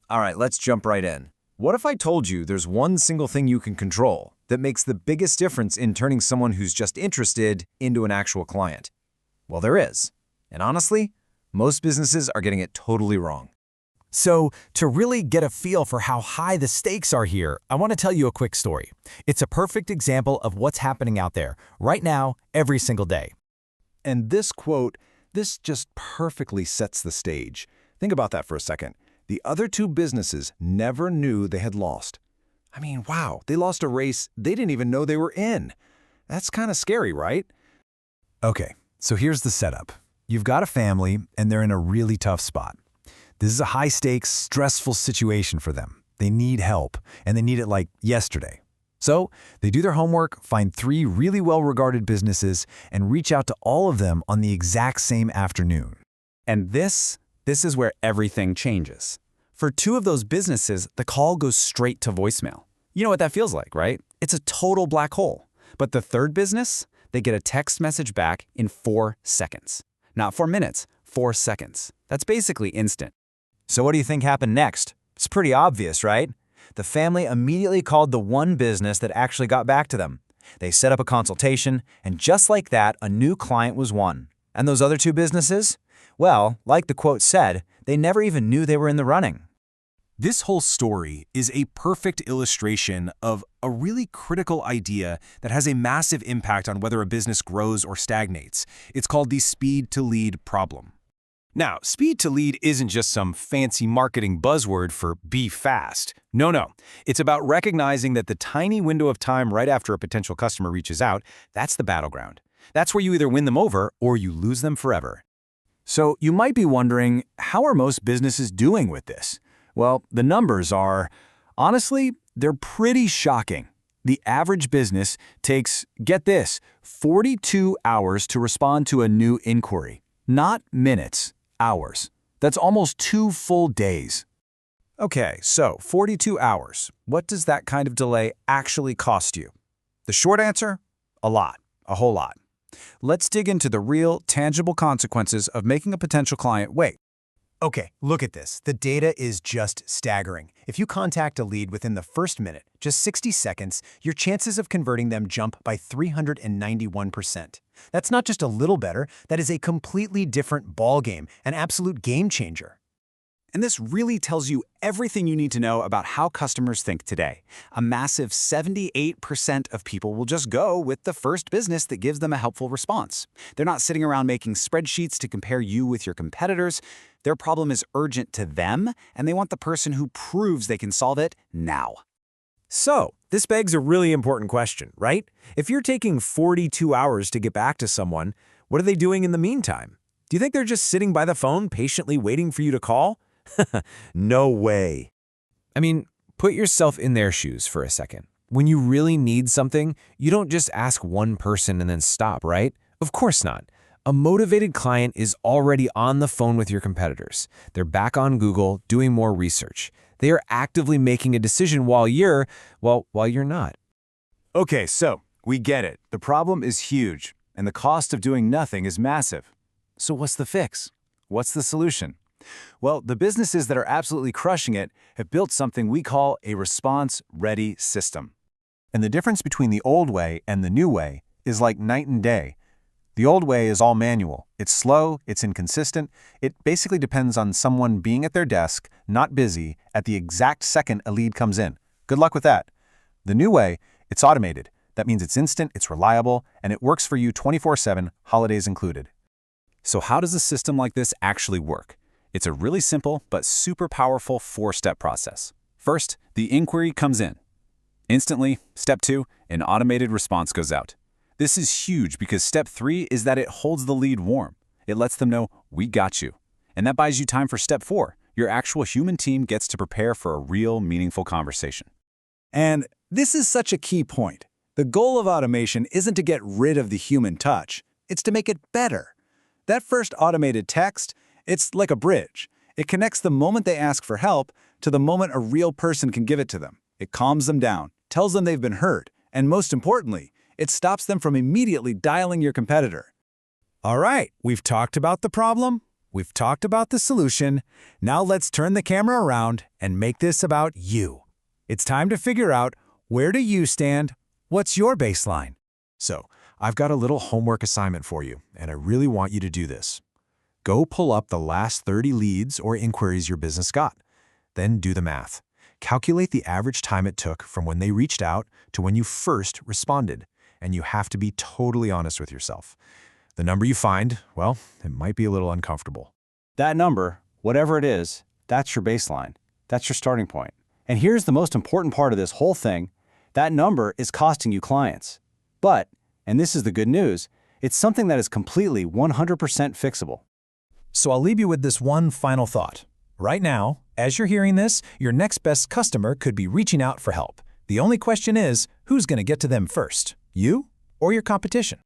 All right, let's jump right in. What if I told you there's one single thing you can control that makes the biggest difference in turning someone who's just interested into an actual client? Well, there is. And honestly, most businesses are getting it totally wrong. So, to really get a feel for how high the stakes are here, I want to tell you a quick story. It's a perfect example of what's happening out there, right now, every single day. And this quote, this just perfectly sets the stage. Think about that for a second. The other two businesses never knew they had lost. I mean, wow, they lost a race they didn't even know they were in. That's kind of scary, right? Okay, so here's the setup. You've got a family, and they're in a really tough spot. This is a high-stakes, stressful situation for them. They need help, and they need it like yesterday. So they do their homework, find 3 really well-regarded businesses, and reach out to all of them on the exact same afternoon. And this is where everything changes. For 2 of those businesses, the call goes straight to voicemail. You know what that feels like, right? It's a total black hole. But the third business, they get a text message back in 4 seconds. Not 4 minutes, 4 seconds. That's basically instant. So what do you think happened next? It's pretty obvious, right? The family immediately called the one business that actually got back to them. They set up a consultation, and just like that, a new client was won. And those other 2 businesses? Well, like the quote said, they never even knew they were in the running. This whole story is a perfect illustration of a really critical idea that has a massive impact on whether a business grows or stagnates. It's called the speed to lead problem. Now, speed to lead isn't just some fancy marketing buzzword for be fast. No. It's about recognizing that the tiny window of time right after a potential customer reaches out, that's the battleground. That's where you either win them over or you lose them forever. So you might be wondering, how are most businesses doing with this? Well, the numbers are, honestly, they're pretty shocking. The average business takes, get this, 42 hours to respond to a new inquiry. Not minutes, hours. That's almost 2 full days. Okay, so 42 hours. What does that kind of delay actually cost you? The short answer? A lot. A whole lot. Let's dig into the real, tangible consequences of making a potential client wait. Okay, look at this. The data is just staggering. If you contact a lead within the first minute, just 60 seconds, your chances of converting them jump by 391%. That's not just a little better, that is a completely different ballgame, an absolute game changer. And this really tells you everything you need to know about how customers think today. A massive 78% of people will just go with the first business that gives them a helpful response. They're not sitting around making spreadsheets to compare you with your competitors. Their problem is urgent to them, and they want the person who proves they can solve it now. So, this begs a really important question, right? If you're taking 42 hours to get back to someone, what are they doing in the meantime? Do you think they're just sitting by the phone patiently waiting for you to call? No way. I mean, put yourself in their shoes for a second. When you really need something, you don't just ask one person and then stop, right? Of course not. A motivated client is already on the phone with your competitors. They're back on Google doing more research. They are actively making a decision while you're not. Okay, so we get it. The problem is huge, and the cost of doing nothing is massive. So what's the fix? What's the solution? Well, the businesses that are absolutely crushing it have built something we call a response-ready system. And the difference between the old way and the new way is like night and day. The old way is all manual. It's slow, it's inconsistent. It basically depends on someone being at their desk, not busy, at the exact second a lead comes in. Good luck with that. The new way, it's automated. That means it's instant, it's reliable, and it works for you 24/7, holidays included. So how does a system like this actually work? It's a really simple but super powerful 4-step process. First, the inquiry comes in. Instantly, step 2, an automated response goes out. This is huge because step 3 is that it holds the lead warm. It lets them know, we got you. And that buys you time for step 4. Your actual human team gets to prepare for a real, meaningful conversation. And this is such a key point. The goal of automation isn't to get rid of the human touch. It's to make it better. That first automated text, it's like a bridge. It connects the moment they ask for help to the moment a real person can give it to them. It calms them down, tells them they've been heard, and most importantly, it stops them from immediately dialing your competitor. All right, we've talked about the problem. we've talked about the solution. Now let's turn the camera around and make this about you. It's time to figure out, where do you stand? What's your baseline? So, I've got a little homework assignment for you, and I really want you to do this. Go pull up the last 30 leads or inquiries your business got. Then do the math. Calculate the average time it took from when they reached out to when you first responded, and you have to be totally honest with yourself. The number you find, well, it might be a little uncomfortable. That number, whatever it is, that's your baseline. That's your starting point. And here's the most important part of this whole thing. That number is costing you clients. But, and this is the good news, it's something that is completely 100% fixable. So I'll leave you with this one final thought. Right now, as you're hearing this, your next best customer could be reaching out for help. The only question is, who's going to get to them first? You or your competition?